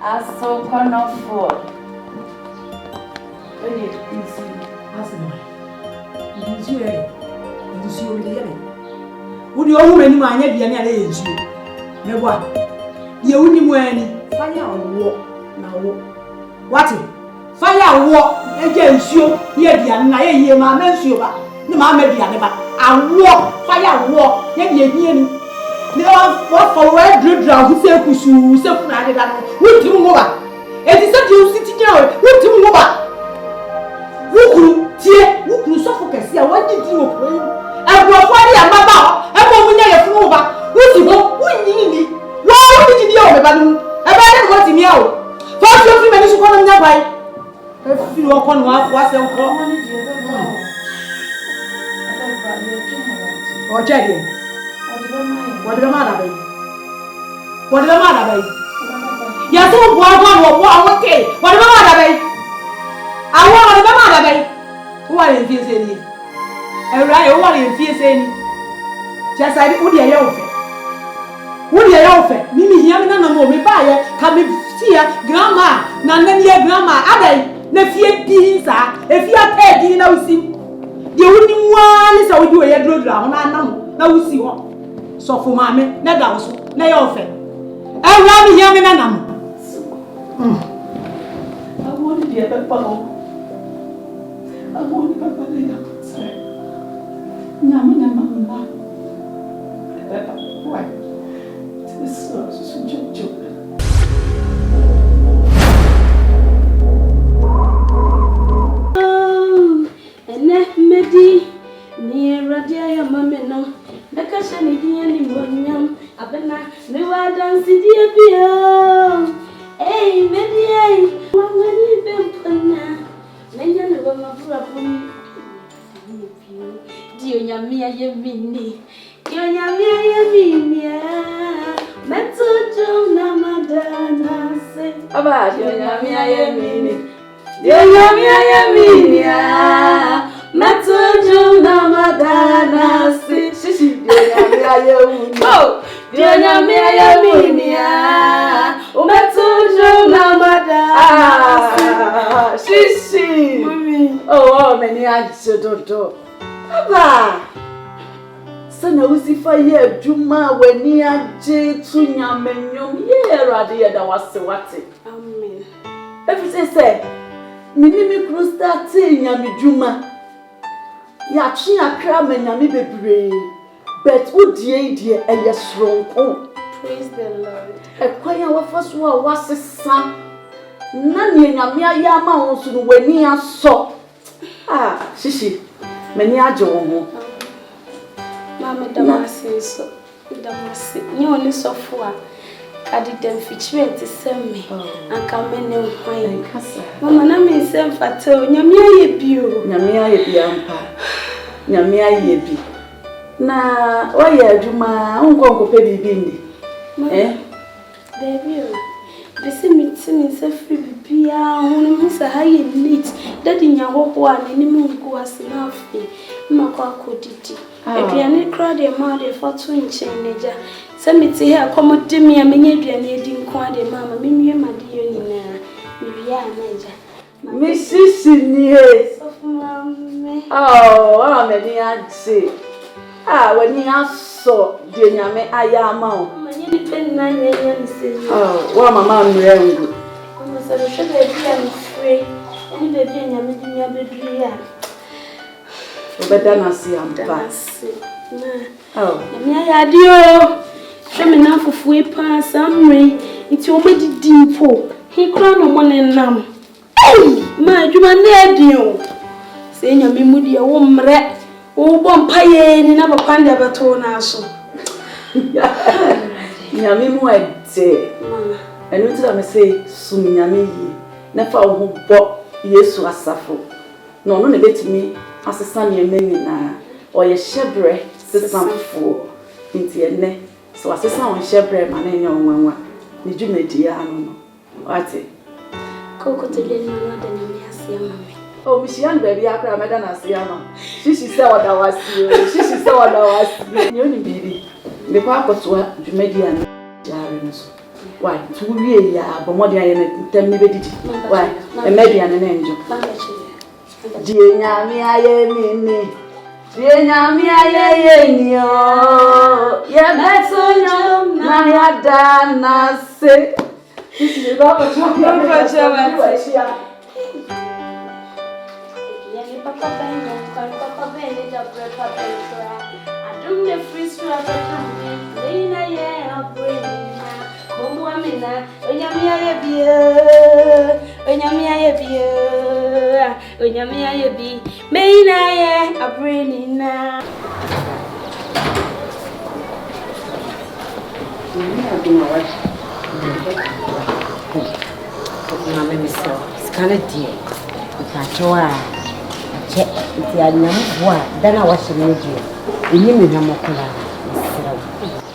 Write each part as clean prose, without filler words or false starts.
Aso konofo. Eye isi asema. Nsuo e. Nsuo mi de ye. Wodi owu mani ma anya bia ne ale nsuo. Meboa. Ye wuni mu ani. Fanya owo na wo. What? Fanya wo eje nsuo ye bia na ye yie ma na nsuo ba. Ni ma ma bia ne ba. Awo fanya wo ye bia hie ni. Ni wa for we dredra hu se kusu se funa de da no. Wuti mu ba. Eti se di usiti nya we. Wuti mu ba. Wukuru tie wukuru sofo kese a wadi di okuru abrofo de amaba ebo munya ye funu ba wuti ho wunyi ni wa wudi di o me ba nu e ba de mo ti mi a o fa so fi me ni su kono nya bai e fi wo kono wa se nko o je de wadi ba ma da bai ya so bo agwa wo bo awon ke wadi ba ma da bai àwọn ọ̀rẹ́ bá máa dàbẹ̀ ó wà lè fi ẹsẹ̀ ni ẹ̀rọ ayé ó wà lè fi ẹsẹ̀ ni jẹ́sà ẹ̀dí ó di ẹ̀yẹ ọ̀fẹ́ mímí yẹn mi nánà mọ̀ mi báyẹ kàmi sí ya grandma na nẹ́ni yẹ grandma adàyí na fie dín sá efi apẹ́ dín náà wùsí di ewu ni wá ní sá ojú ẹ̀yẹ dúró àwọn anam náà wùsí wọn sọ̀fọ̀ maame náà dà wọ́sọ náà yẹ ọ̀fẹ́ ẹ̀rọ ayé yẹn mi nánà mọ̀. Àwọn olùdíje bẹ pa ọ́. Aku ni papa dia dapat saya. Nyaman mama. Why? This is joke. Ene medi ni radia ya mama no. Nakasha ni dia ni monyam. Abena me wa dance dia bio. Hey medi hey. Mama ni bempana. Nanya na bama fura pum dio nyamia ye mini metojo na madana se aba dio nyamia ye mini metojo na madana se shishi dio nyamia ye mini oh dio nyamia ye mini metojo na madana shishi mami oh meni ajododo aba sana usifa ye adwuma wani age tu nyamenyom ye erade ye da wase wate amen everything say minimi krusta te nyamedwuma ya twe akra manyame bebre but udie die eyesronko praise the lord ekwanya wafaso a wasesa na ne nyame ayama ho so no wani aso shishi mani aje wo ho mama damasi so damasi ni oni sofo a kadi dem fichment semme anka mene hwan mama na me sem fate nyame aye bio nyame aye bi ampa nyame aye bi na oya adwuma onkonko pe bibi ndi baby bese mitini se free bibia hono musa haye lit dadi nya hoho a ne mu nko asena afi mako akodidi aduane kra de ma de foto nchen neja se miti he akomode me amenye aduane edi nko ade mama menwie made yo nyina bibia neja misisi ni he sofu mame ameni aje wani aso de nyame ayama o manyeni penna nyenya ni seyi wa mama mrengu mama sabe shebe bia ni free ani bebia nyame di nya bedri ya obeda na si ampa na nyame ya dio sheme na fufu pa samre nti obedidi mpo he kra no mo ne nam ma adwuma na adio se nyame mu de wo mre wo bom paye ni na papa nda beto na so nyame mu ade enu tira me say sum nyame yi na fa wo bo Yesu asafo no no ne betimi asesa ne menyi na oye shebre sesamfo nti ene so asesa on shebre ma na enye onwanwa ni dwumedi ya no ate koko tele na na da nyame asia mame oh mishian baby akra meda na asia no shishi se wada wasi ni oni bibi me kwa akoto dwumedi ya jare no so Why? 2 years, but more than 10 minutes. Why? A median and angel. Dear Yami, I am. Dear Yami, I am. Yeah, that's all. Now I had done. I say, this is about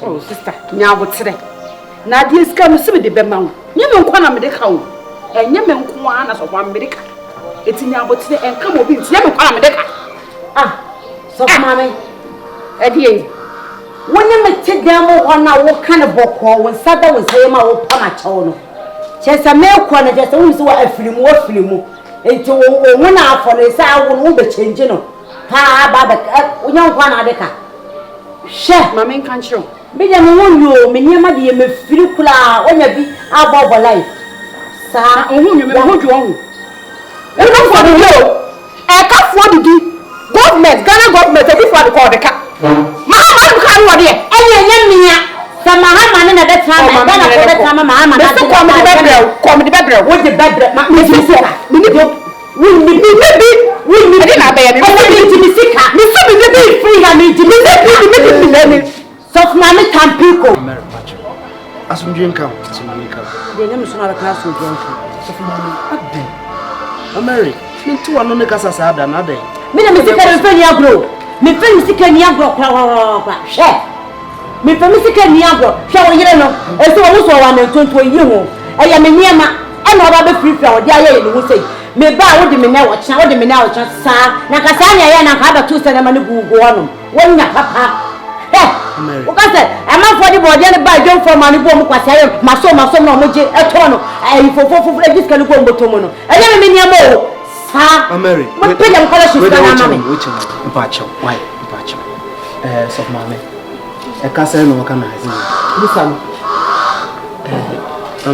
oh, sister, now what's today? Now, this come to the Bemau. You don't want to make home, and you don't want us of 1 minute. It's in your boots and come over. It's never come to so, mammy, Eddie. When you met them, 1 hour, what kind of book when Sada was saying my old Pamatono. Just a male corner, just always a film. Into 1 hour for the sound won't be changing. Ha, Baba, we don't want to deca. Chef, my main control. Be the moon, you, Minima, you may feel cloud when you be above life. Sir, whom you may hold you on. You know for the law. I can't afford to do. Government, Ghana government, every for the call the cat. Mamma, can't what here. And you some Mahaman at that time, and then at that time, Mamma, come to the bedroom, with the bedroom, we didn't have a baby. Soft mammy can people. As we drink out, some makeup. The name is not a class with you. Mary, me too, I don't make us as I had another. Me, Mr. Niagro. Me, Mr. Niagro, chef. Me, Mr. Niagro, shall you know? And so also 1 and 20 years. I am in Yama, and not a free flower, the I will say. Me bow with the Minawach, now the Minawach, sir. Nakasania and I have a 2 centimeter go on. When your papa. What I said, I'm not for the body and buy John for money bomb, my son, no moji, a tono, I for this can go to Mono. I never mean your more. Sir, Mary, what pay them colors with which Bacho, why, Bacho, soft mammy. A castle no can I listen.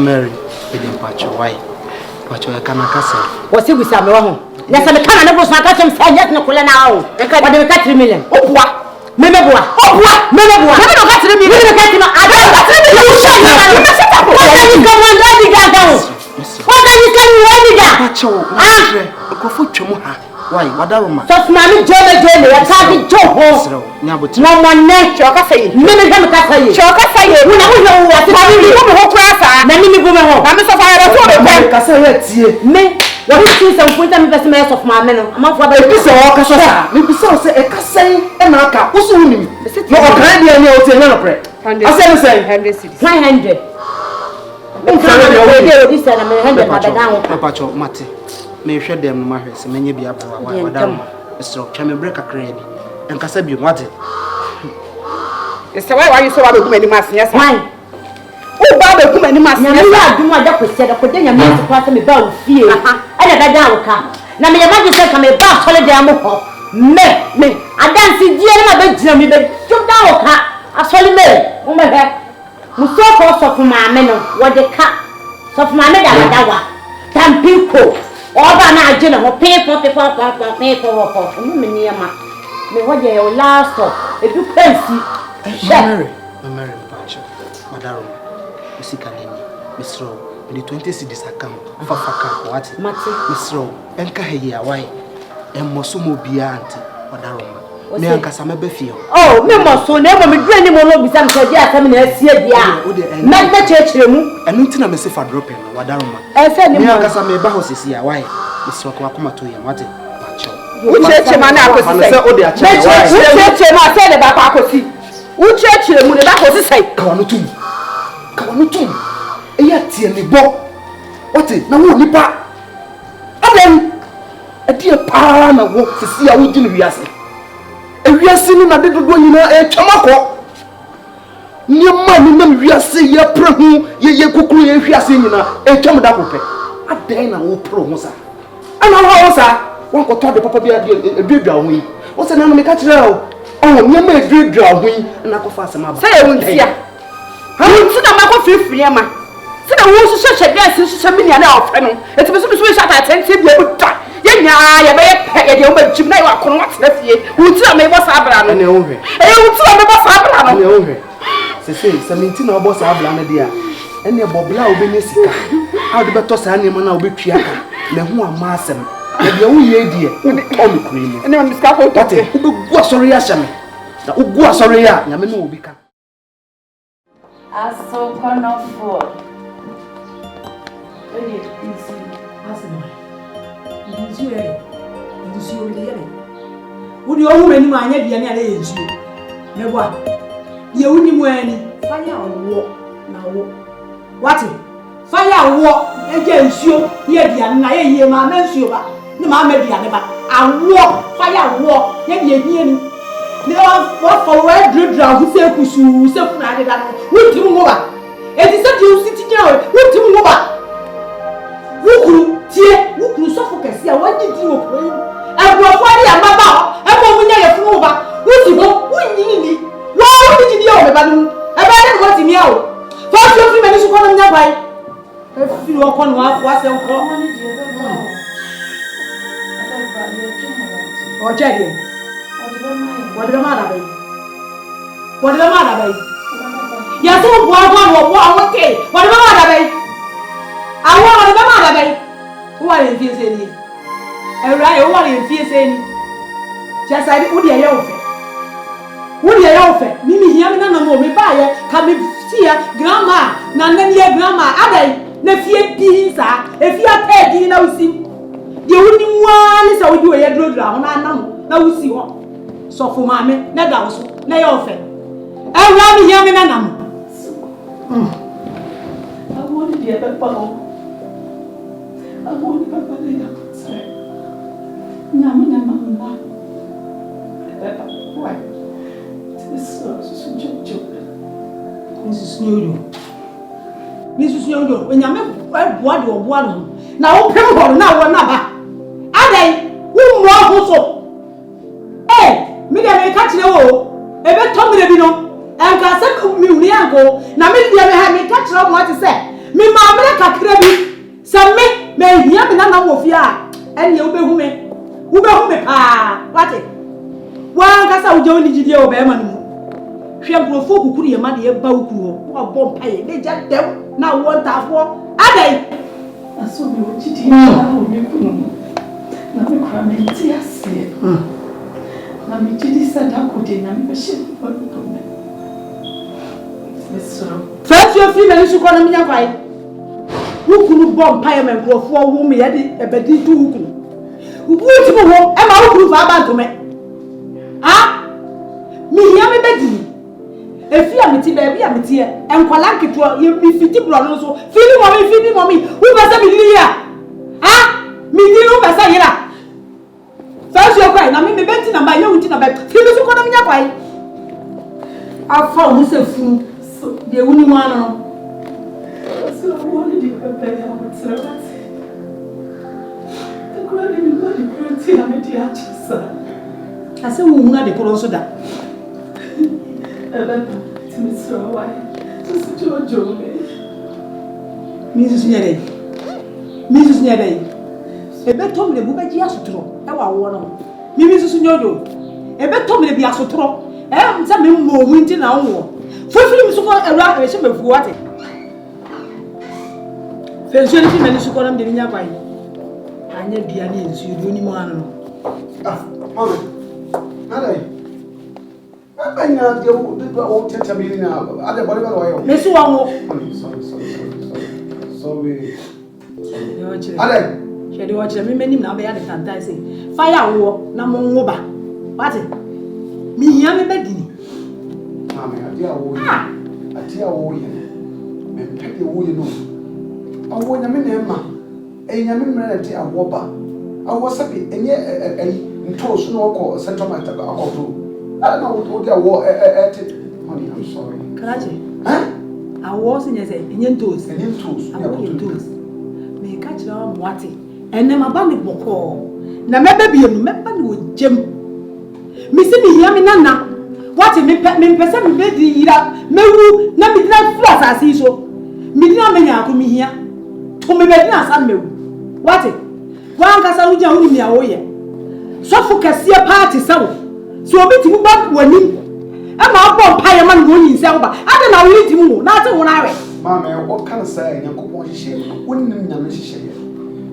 Mary, with Bacho, why, Bacho, I can't castle. What's it with some wrong? There's a kind of was not catching fire yet, no cooler now. And cut the 3 million. Oh, what? Memebua, Memebua, I don't got to be able to get him. I don't got to be able to shut up. What can you come and let me down? What can you let me down? Ah, go for Chomoha. Why, what are you? Just mammy, Johnny, a target Joe. No one neck, Choka say, Minimum Cafe, Choka say, when I know what I'm so fire. Me. What is this? I'm going to investment of my men. I'm not for the piece of orchestra. Maybe so say a cassay and Naka. Who's winning? No, I can't be any hotel. I said the same 100 cities. 900. This and I'm 100 down. Papacho, Mate. May share them marriage, and many be up for a down. So, can you break a credit? And Cassabi, what it? It's the way you saw many masses. Yes, why? Oh, Baba, who many masses? I do my doctor said, I put in a man to pass me about fear. I never down. Now, my mother said, come about holiday. Me, I dance in the bedroom, but jump down. I saw me. Oh, my head. So close of my men, what the cat of my mother. Tam people. All by now, general pay for me. What you last of if you fancy. Mary, Madame. Miss Rowe, the 20 cities account, Fafaka, what? Miss Rowe, and Kahia, why? And Mosumo Bianti, Madame. Me and Casama Befio. Oh, Memo, so never be granny more with some Sadia, some years, not the church room, and Nutina Messifa dropping, Wadaruma. I said, me and Casame Bahos is here, why? Miss Rockwakuma to him, what? Which church man I was saying, I said about Pacosi. Which church you would have was say, Kawanutum. Yet, me bo. What it? No nipa. Adam, a dear pana walk to see how we do. And we are seeing a little one, a chamako. Nyama no nam wiase ye prahu ye kokuru ye hwiase nyina etwam da kope adan na wo pro ho sa ana ho sa won ko to de papa bia edudua ho yi wo se na no me ka kire o nyama edudua ho yi na ko fa asema ba say wontia ha wonti na ma ko frifri ma se na wo so hye gas hye me na ofe no eti so hye atente bia butwa ye nya ye be ye de o ma jim na ye akono atena fie wonti na me bo sa abra no ne wo hwe wonti na me bo sa abra no ne wo hwe se samenti na obo sa abla na dia ene bobla obenya sika a de beto sa ne na obetwa ka na hu ama asem na dia wo ye die o me kuri mu ene ma sika ko to tate gu asori ya hyame na ugu asori ya nyame na obi ka Aso konofo. Oye, isi asema. Nsuo bi de yele. Wodi owu mani ma anya bia ne ala nsuo. Meboa. Ye wuni mu ani, fanya wo na wo. What? Fanya wo eje nsuo ye bia na ye yie ma na nsuo ba. Ne ma ma bia ne ba. Awo fanya wo ye bia hie ni. Ne wa for we dredra hu se kusu se funa de da no. Wuti mu ba. Eti se di usiti nya we. Wuti mu ba. Wukuru tie, wukuru so focus ya wa di wo ko. Ebrofo de amaba, ebo mu nya ye funu ba. Wuti ho, wunyi ni. Why did you know about him? About what in you? First, you feel many people nearby. If you walk on what's your common, or Jackie. What the matter, baby? What the matter, baby? Yes, one okay. What the matter, baby? I want the matter, baby. Who are you feeling? And right, who are you feeling? Just I would hear you. What you offer? Mimi here na no me buy ka me tia grandma na na ye grandma adai na fie din sa e fie pa din na usi de woni wani sa wodi we drodra ho na anam na usi ho so fo ma me na da so na ye offer e wa mi here me na nam I want to be a papa. I want to be a papa. Nyama na mama. Why? Mrs. Yodo, when you make what you want. Now, open her now, one number. Are they? Who more so? Eh, me can catch the wall. A bit Tommy Lebino, and can send me uncle. Now, maybe they have me catch up what to say. Me, mamma, Kakrabi. Some me may hear me none of ya, and you'll be women. Who be home, what it? One cast out Johnny Gidio Beman. Shemprofo kukuri ye ma de ba ukuru wo bom paye de ja dem na wo ntafo adai Aso bi o jidi na o mi kunu na me kwa me ti ase na me jidi sada ko de na me be she ko me mesoro first you feel me su ko na me nya kwai ukuru bom paye me profo wo me ye de ebedi tu ukuru wuti mo ho e ma ukuru fa ba ntome ha mi ya me bedi efi amiti baby amiti enkwala nketo ye mi fiti bro no so fini mommy who pesa mi dili ya ah mi dili who pesa yira first you cry na me beti na ba ye unti na ba fini so ko na nya kwai afa mu se fu so de wuni mu ano so woni di pepe ya mutse the grade ni ba di printi na me di achisa ase wu na de koro so da to Mr. Why? Just Jojo. Mrs. Nyade. Ebe tom le bu be ji asotro. E wa wo no. Mrs. Nyodo. Ebe tom le bi asotro. E nza me mo mu nti na wo. Fofili mi so ko ewra e se me fu wate. Fenso ni fi me ni so ko na me de nya kwai. Anya bia ni ensu do ni mo ano. ah mama nada Banya dia o tete bi na ade body ba wa yo. Mesu wa wo. Sorry. Yo chire. Ade. Chede wo chire me menim na be ya de tantan say. Fire wo na mo nwo ba. What? Mi hia me bedini. Mama ade a wo yi. Ade a wo yi. Me pede wo yi no. Awo nya me na ma. E nya me mra na ade a wo ba. Awo sabi enye ntoso no ko central market akoto. I don't know what they are. Honey, I'm sorry. Karachi. I was in as a Indian toast. Indian toast. I want toast. May catch your wati. And then my bandy boko. Na maybe you remember with Jim. Missing me, Yaminana. What a person made the Ira. Meru, na midnight floss as he so. Midnight mania come here. To me, Bedna San. What it? One Casauja only me away. So focus your party so. So a bit to back when you. I'm not born Piaman going in Selba. I don't know lead you, not a one hour. Mamma, what can I say? You go on shame. Wouldn't you share?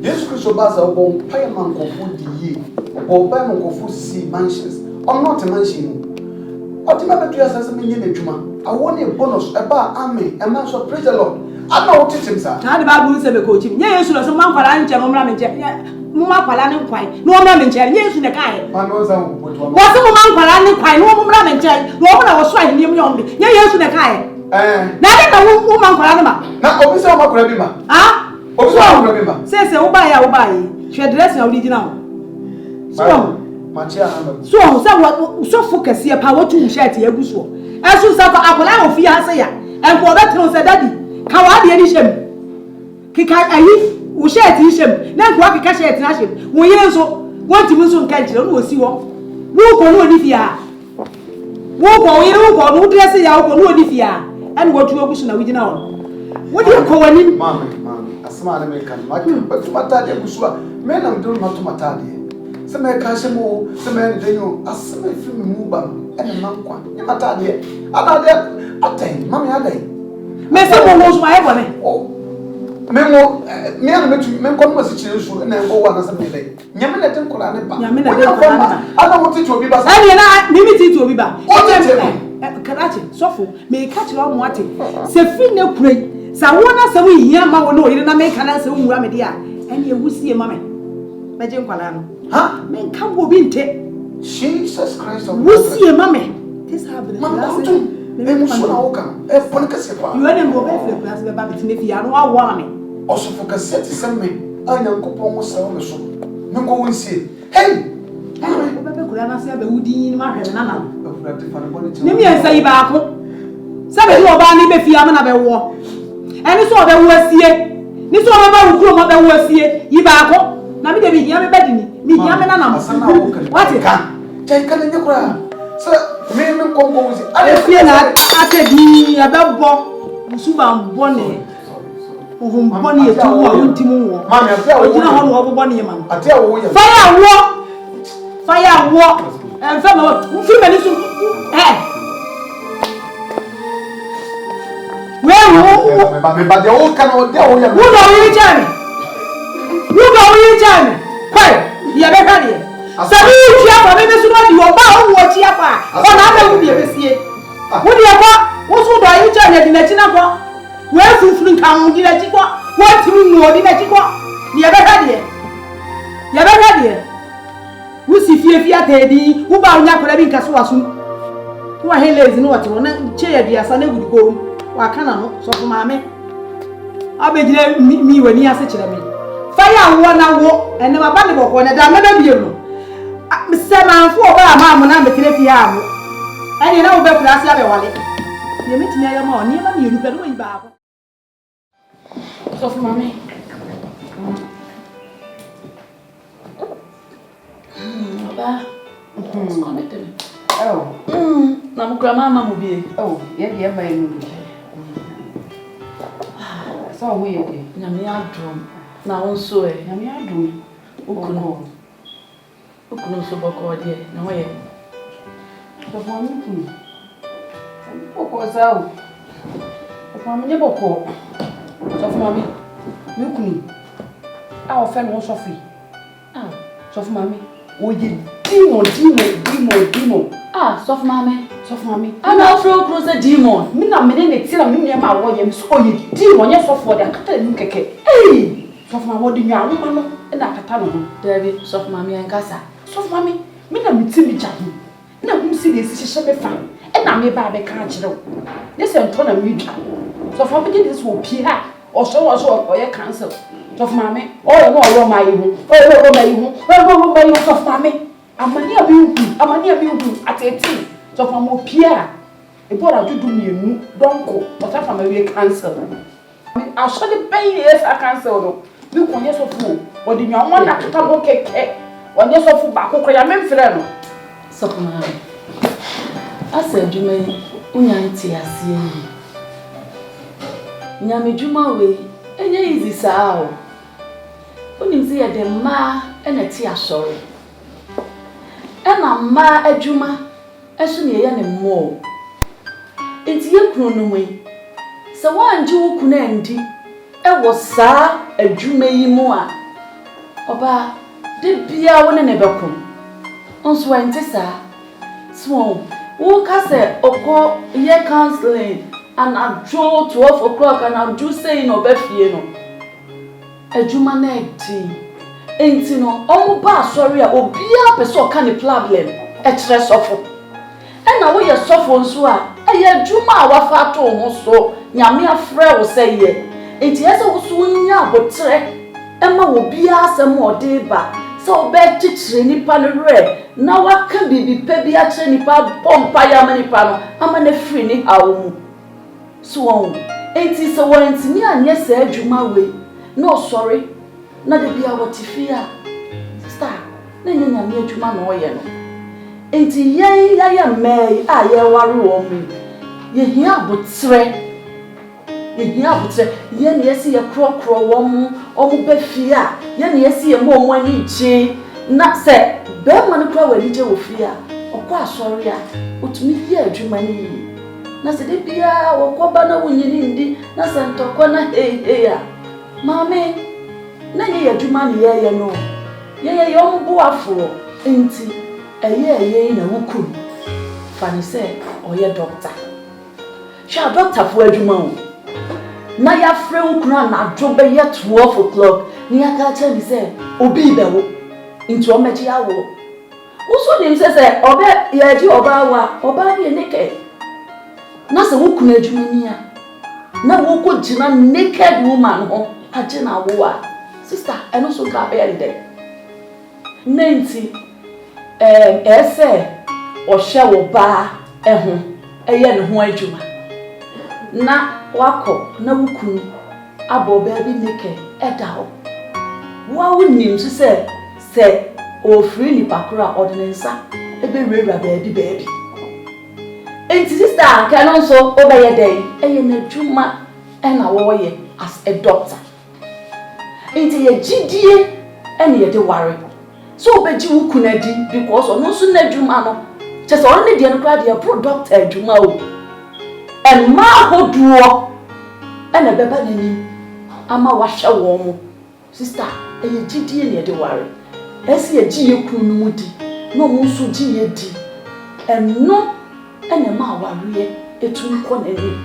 Yes, Christobasa born Piaman go food the ye, or Bama go food see mansions. I'm not a mansion. What do you have to us as a million juma? I want a bonus about army, a man so praise the Lord. I know what it is. How the Bible says, coaching. Yes, so some man for lunch and Mama Palan quite, no man in chair, yes, in the guy. What's a woman Palan quite, no man in chair, no one I was trying to me. Yes, in the guy. Now, woman Palanama. Now, Obisa Macrabima. Ah? Obisa says, I'll buy. She addressed your original. So focus here, power to share to Yabuso. As you suffer, I will fear say, and for that, no, said Daddy. How are the edition? Kika, we share him. Now, what can share it? We also want to Muslim catch on, we'll see what. Walk on Olivia. Walk on, no dress out on Olivia. And what you wish now, we know. What do you call him? Mammy, a smart American, but to Matadi Busua, men I'm doing not to Matadi. Some men catch him all, some men they know, as some film move and a manqua. Matadi. I'll tell you, Mammy, I day. Messi knows my heaven. Oh, Memo, me and men come was and then go one as a minute. Yamina didn't call an I don't want it to be back. I limit it to be back. What Karachi, Sofu, may catch long watching. Sefina pray. Sawana Sawi, Yama, no, you don't make an answer, Ramedia, and you will see a mammy. Major Palano. Huh? Men come go in take. Jesus Christ, we'll see a mammy. This happened. You are the class of Babbitt if you are no one. Also, for cassette, send me. I know Coupon was so. No go and see. Hey! Could I say the woody in my head? Let me say back. Seven more banning if you are a war. And it's all the worst here. This all about who are the worst here. You back up. Now, me, the young bedding. Me, young and what it can. Take in your crowd. Sir. Men compose. I fear not. I said, "Me about Bob, Suban Bonnie, whom Bonnie is 2 Timu. Mammy, I tell you, how Bonnie, man. I tell you, fire walk, and some of 2 minutes. Well, but the old cannot tell you. Who are you, Johnny? Who are you, Johnny? Quiet, you are ready. So you have a minute to your bow, what you have. I will be a messiah. What do you want? What would I tell you in the Chinaco? Where to come, did I take what you know, did I take what? You ever had it? You ever had it? Who see Fia Teddy, who bound up having Caswasu? Who are lazy in what one chair, dear son would go. Why can I not? So for mammy, I bet me when he has such a me. Fire 1 hour and never bad one, and I'll never be able. Mr. Man, 4 Mamma, and I'm a telephone. And you know, better ask your wallet. You meet me a more near you, but way back. So, for mommy. Oh, now, Grandma will be. Oh, yeah, my movie. So weird. Namia drum. Now, also, Namia drum. Ukuno. Ukuno so boko dear. No way. So for me, Boko Zao. For me, Boko. So for mommy, Mukuni. Our friend was Sophie. Ah, so for mommy. We did demon. Ah, soft mommy. I'm not throw closer demon. Me na me ne tira me ne ma wo yem so ye demon ye soft for the kata ni keke. Hey, soft mama wo di nwa wo no e na kata no ho. David, soft mommy en kasa. Soft mommy, me na me ti mi ja ho. Na hu si de si hye me fa. E na me ba be ka agire wo. Ne se nto na me dwa. Soft mommy dey this wo pi ha. O so ye cancel. Soft mommy, oh no ro ma yi hu. Oh ro ma yi hu. Oh ro ma yi soft mommy. Amani abi hu at 18. So from Opia, e bora judu mienu donko ota fa ma we cancel I saw the pain yes I cancel no mi ko yes of mo o di nwa na tota bo keke o yes of ba ko ya me mfre no so kuma asa adwuma yi unya nti ase yi nyame dwuma we enye easy saa o onim se ye de ma na ti asori ena ma adwuma eso ne ye ne mo enti ye kunu no mu se wanje wo kunu andi e wo saa adwuma yi mu a oba de bia wo ne beko onso wante saa so wo ka se okọ ye counseling and adjo 12 o'clock and adjo say no be fie no adwuma na edi enti no omo ba asori a obia pese o ka ne problem e kire sofo na wo ye sofo nso a eye adwuma a wafa to ho so nyame afrɛ wo sɛ ye enti ese wo so nya abotre ma wo bia asɛm ode ba sɛ obe chichire nipa no re na waka bibi pe bi a kire nipa pompa ya ma nipa no ama na free ni hawo so enti sɛ wɔntimi anye sɛ adwuma we no sorry na de bia wo tifia sister na nyanya me adwuma na oyɛ no enti yen ya mai a ye ware wo mu ye hia abotre ye ne yesi ye krokro wo mu omu ba fia ye ne yesi ye mo ani gye na se be ma ne kro wani gye wo fia okọ asori a otumi ye adwuma ni na se de bia wo kọ ba na wunyini ndi na se ntokọ na hey a mame na ye adwuma ne ye no ye yo mbo afo enti eye na wukuru fani se oye doctor sha doctor fo adwuma o na ya frɛ wukuru na adwo be ye 12 o'clock ni aka cha ni se obi be wo nti o meji awo uso ni se obe ye ji oba wa oba ni neke na se wukuru adwuma ni a na wo ko gina naked woman ho agina wo a sister eno so ka be ende nenti ese ohye wo ba eho eye ne ho adwuma na wako na wukunu abo ba bi neke eda ho wa wonim se o free ni pakura ordinansa ebe rewra ba bi enti sister kanon so obeye dey eye na adwuma na wo ye as a doctor enti ye gidie ene ye de ware so obeji wukunu adi because ono so na adwuma no chese on ne de no kra de product adwuma o en ma hoduo ene beba nani ama wahwe wo mo sister eye gidie ne de ware esi ye gi ye kunu mu di no mo so gi ye di enno ene ma ware etu ko nani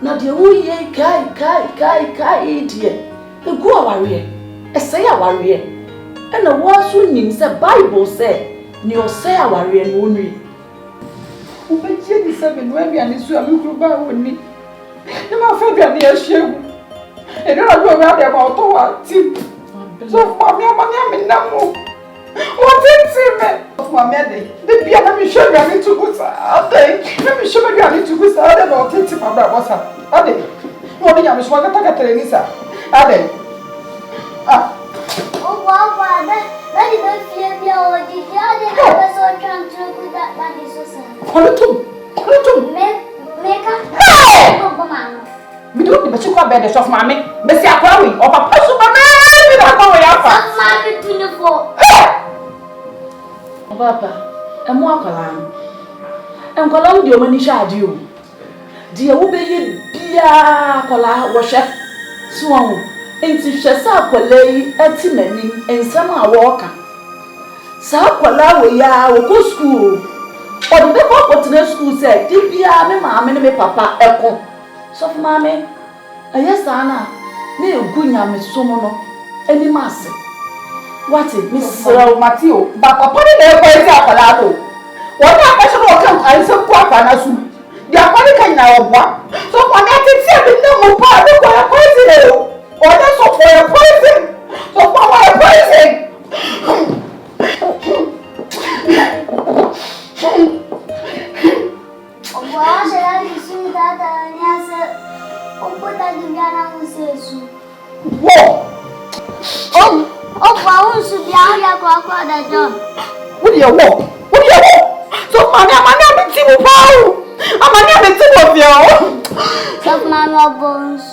na de wo ye kai die egu aware ese ya ware ene wo so nim se bible say ni o say aware no nwi ubeje ni se no bia ni so amikru ba woni e ma fa bia ni ehegu e do na do ga de ma to wa ti so for me amani na mo o ti me for me de bia na mi show bia ni to go sa ade na mi show bia ni to go sa ade no ti ma bra bossa ade mo ni ya mi so ga ta tere ni sa ade Papa, that is not fear me or the other person trying to put that body so sad. Make up. Hey! We don't need to go bed of mammy. Bessie, I call me or papa Superman without going out. Mammy, beautiful. Papa, and more calam. And Colum, your money shall do. Dear, who be ye, dear Cola, was chef Swan. Enti hwesa akwalai atimani ensam a woka sa akwala we ya wo go school o de be potna school say di bia me maame ne me papa eko so maame ayesa na egunya me somo no ani mase wati mi sra matio ba papa ne na eko esi akwala to wona akasho no kan ansem kwa pa na su di akwala kan na obwa so maame atiti abi na mo pa be kwa ko esi o or that's for a poison. So for my poison. What should I Papa, the John. What do you want? What do you want? So, I'm not team power. I'm not team of you. So, Mama Bones.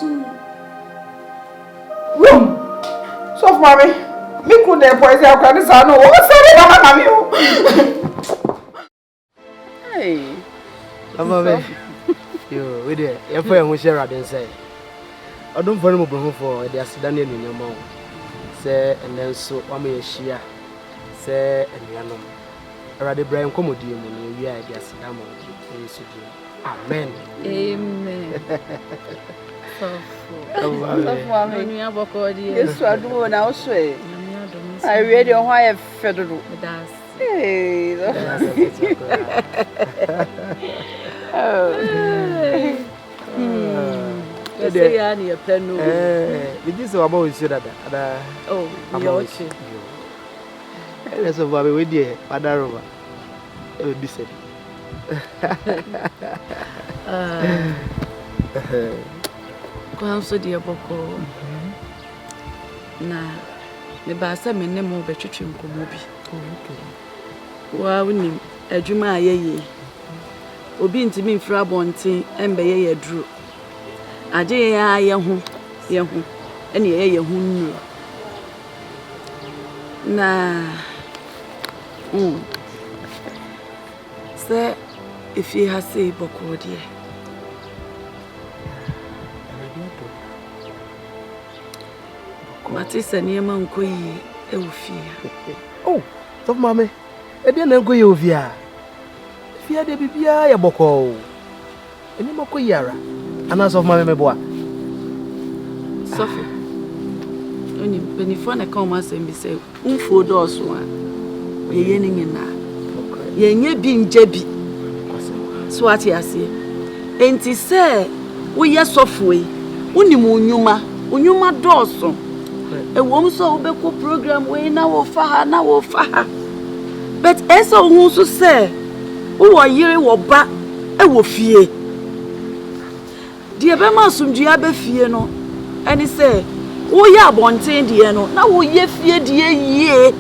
Room. So, mommy, me could their boys have got this. I know what's up. Hey, Mama, you with it. Your friend will share and say, I don't follow me for the accident in your mouth. Say, and then so, I may share. Say, and you know, I rather Brian Commodore when you are the accident. Amen. Amen. Yes, I do now say. I really why I federal. Hey, say I need a pen. Did you say I'm always sure that? Oh, I'm okay. That's a baby with you, Padarova. It would be said. Kwa so de boko na me ba sa me ne mo betwetwe nkomo bi wa woni adwuma ayeye obi ntimi mfra bonten embe ye duro ade ya ye ho ene ye ho nnu na se ifi ha se boko de Matisa niema nkoyi e ofia. Oh, so mama, e dia na nkoyi ofia. Fia de bibia ya boko. Eni makoyi yara. Ana so mama me boa. Sophie. Oni benifo na ka o ma sem bi se umfo do so a. Ye ni nyina. Ye nye bi nje bi. So ati ase. Enti se wo ye sofo yi, onyuma do so. Ewom so obeko program we na wo fa ha but eso hu so say wo yire wo ba e wo fie die be ma sumdua be fie no eni say wo ye abonten die no na wo ye fie die yie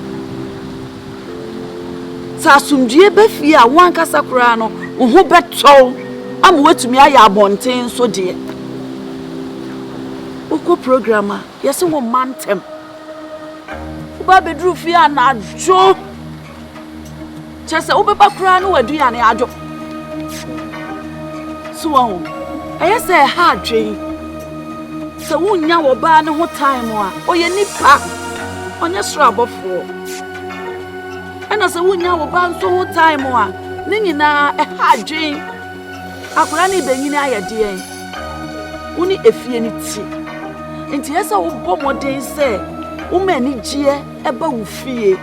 sa sumdua be fie a wan kasa kura no wo ho beto am wetumi aye abonten so die Oko programmer, yes, wo mantem. Uba bedru fi anajo. Chese ubeba kura no aduane ajo. So won. Ayese ha adwen. Se wonya wo ba ne ho time a, oye nipa. Onye sro abofo. Ena se wonya wo ba nso ho time a, ne nyina ha adwen. Akura ni benyini ayede en. Uni efie ni ti. Nti yesa wo bomoden se wo mani gie eba wo fie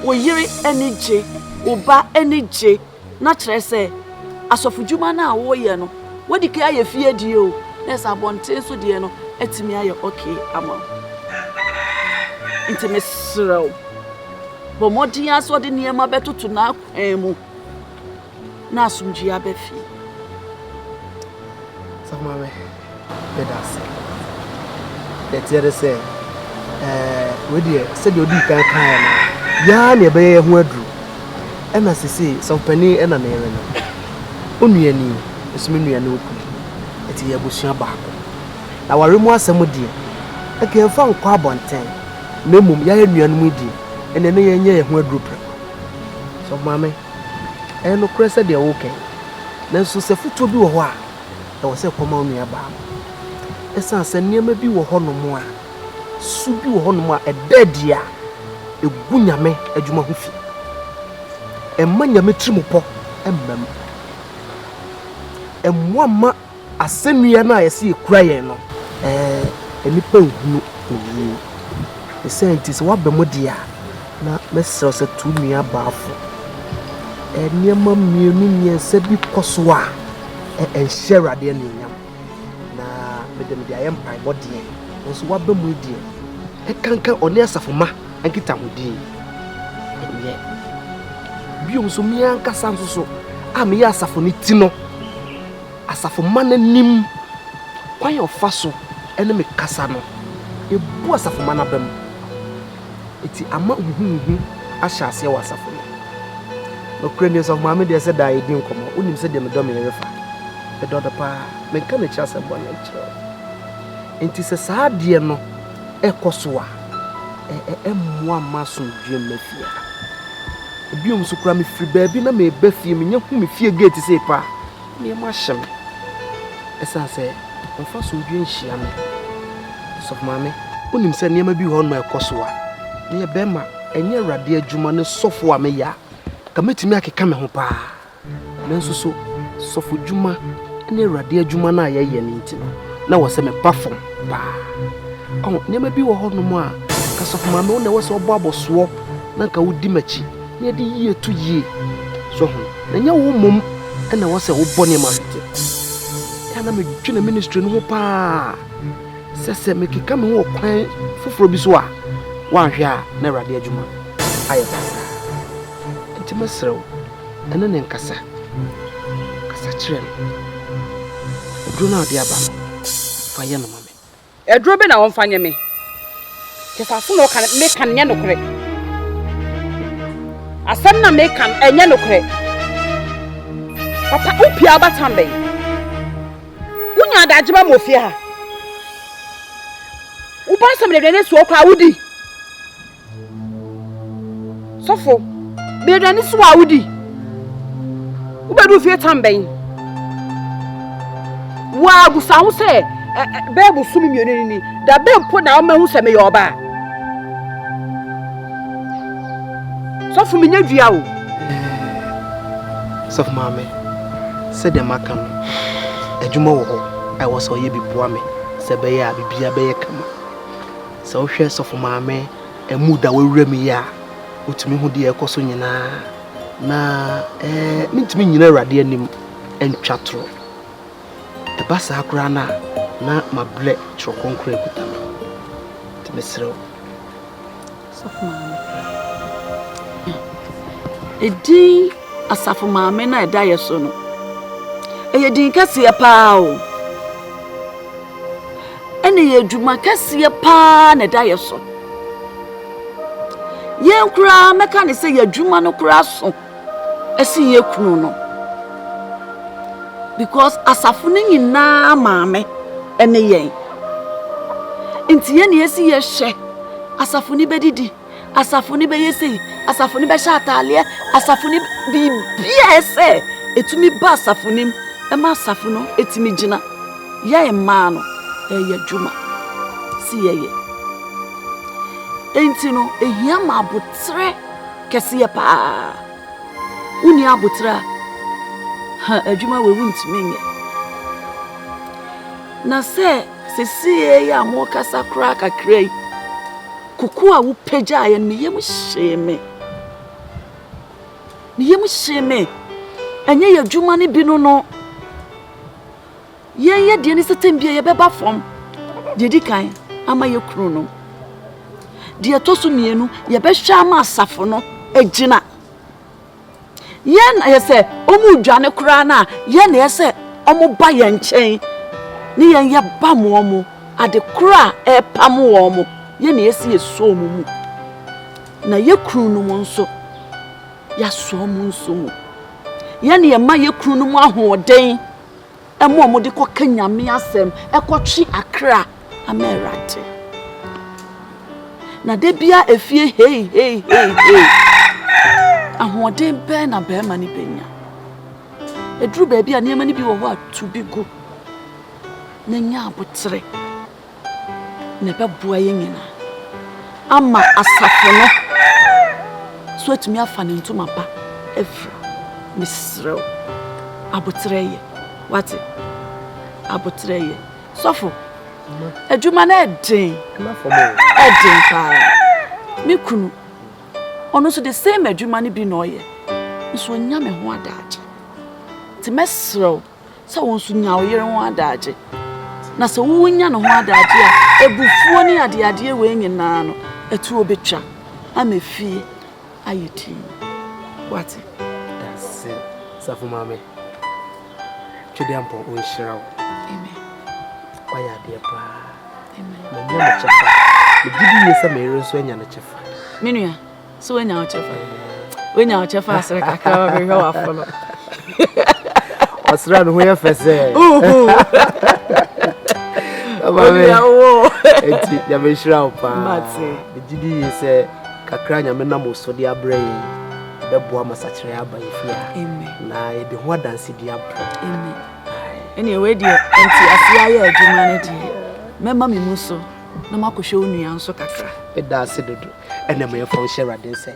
wo yiri anije wo ba anije na kire se asofudwuma na wo ye no wodi ka aye fie die o na sa bonten so die no etimi aye okay ama nti mesro bomoden aso de niema betoto na akwan mu na asumdua ba fie so mama bedase Let's say, we dear, said you did can Yan, a bear who drew. And as I say, some penny and an errand. Only any, it's many and open. It's a bushia back. Our room was some dear. I can find carbon 10. No mum, ya and midi, and then a year who drew. So, mammy, and no crescent they're okay. Then so say foot to be a while. There was a common nearby. Esa se niema bi wo hono mo a su bi wo hono mo a edadia egunyame adwuma ho fi emma nyame trimupo emmam emmoama asenua na yesi ekura yen no enipa nhunu owu esa ntis wa bemo dia na mesro se tu nua baafo niema mienu nyensa bi koso a enhyerade ne dem dia empire body nso waba mu die e kankan oni asafoma ankita hodi enye biom so mi ankasa nso so am ya asafo ni ti no asafoma nanim kwan ofa so ene me kasa no ebu asafoma na bam iti ama huhu ahya ase wa asafo no kreni so ma me de se da edi nkomo unim se de me do me refa e do da pa me ka na cha se bo na chiro enti se saa de no ekoso a emmoa maso dwe mafia ebiom so kura me firi baabi na me ba fie me nya hu me fie gate se pa me ma hyem esa se onfa so dwe nhia me so ma me unim se niam bi ho no ekoso a ne be ma enye awrade adwuma ne sofo a me ya ka metimi akeka me ho pa nanso so sofo dwuma ne awrade adwuma na ye ye ne ntino na wo se me bafom pa niam bi ho no mo a ka sofo ma me wo na wo se obo aboso na ka wodi machi ne de yie to yie so ho na nya wo mom na wo se wo bone ma tete ya na me twena ministry no ho pa sese me keka me ho kwan foforo bi so a wanhwe a na awrade adwuma aye pasa intimasrew ene ne nkasa kasa kire no na ade aba fa ye no mame edro be na won fanye me kefafu no kan me kan nya no kure asam na me kan enya no kure papa upia abatambe unya adajiba mofie ha ubasam de ne so kwa wudi sofo be de ne so awudi ubedu fie tambe wa busa hu se bebu sumi mioni ni da be mpo na o ma hu se me yoba sofo me nya dua o sofo mame se de maka no adwuma wo ho ai wo so ye bi boa me se be ya bibia be ye kama se wo hwe sofo mame emu da wawura mi ya otumi hu de ekoso nyina na mintimi nyina awrade anim entwatro e basa akura na mable tro konkre kuta me temesrew sofo mame edi asafo mame na eda yeso no eye din kase pa o ene ye dwuma kase pa na eda yeso ye nkura meka ne se ye dwuma no kura so esi ye kunu no because asafo ne nyina mame ene yen enti ye ne esi ye hye asafo ni bedidi asafo ni beyesi asafo ni be shatale asafo ni bibia ese etumi ba asafo nim e ma asafo no etimi gina ye ma no ye dwuma si ye enti no ehia ma abotre kese ye pa uni abotra ha adwuma we wuntimi nye na se sie ya mo kasa kra kakrai kuku a wo pagya ye me yem hyeme enye ye dwuma ne bi no ye de ni setem bia ye beba fom de di kan ama ye kru no de atoso mienu ye be hwa ama asafo no agina ye na ye se omu dwane kura na ye na ye se omu ba ye nchen ni ye ya ba mo mu ade kura e pam wo mu ye na esi eso mu na ye kru no mo nso ya so mu nso mu ye na ye ma ye kru no mu ahoden emo mo de koka nyame asem ekotwe akra amerate na de bia efie hey ahoden be na be ma ni benya eduru ba bia ne ma ni bi wo ho atu bi go na nya abotre ne be boa ye nyina ama asafo no so atumi afa ne ntoma ba efra misrew abotre ye wati abotre ye sofo adwuma na edin na for me edin pa mi kunu ono so the same adwuma ne bi no ye nso nya me ho adaaje ti mesrew so won so nya oyere ho adaaje na so wo nya no ho adaaje a ebufuo ni ade we nyina no etu obetwa amefie ayeti wati that's it safu mame chudi ampo onshirawo amen waya de pa amen na nya no chefa me gidi yesa me ero so nya no chefa Minua. So when you chefa. When you chefa asere kakra we ho afolo. Osra no ho fese. Eti ya me shira opa. Mate. Bigidi say kakra nya me na mo so de abrayin. Beboa masakire aba yefia. Amen. Na e de ho danse di abro. Amen. Anyway, dear, enti asia ye adwuma ne di. Mema me muso na makohwe onua nso kakra. Eda ase dodo. Ena me fon share rade say.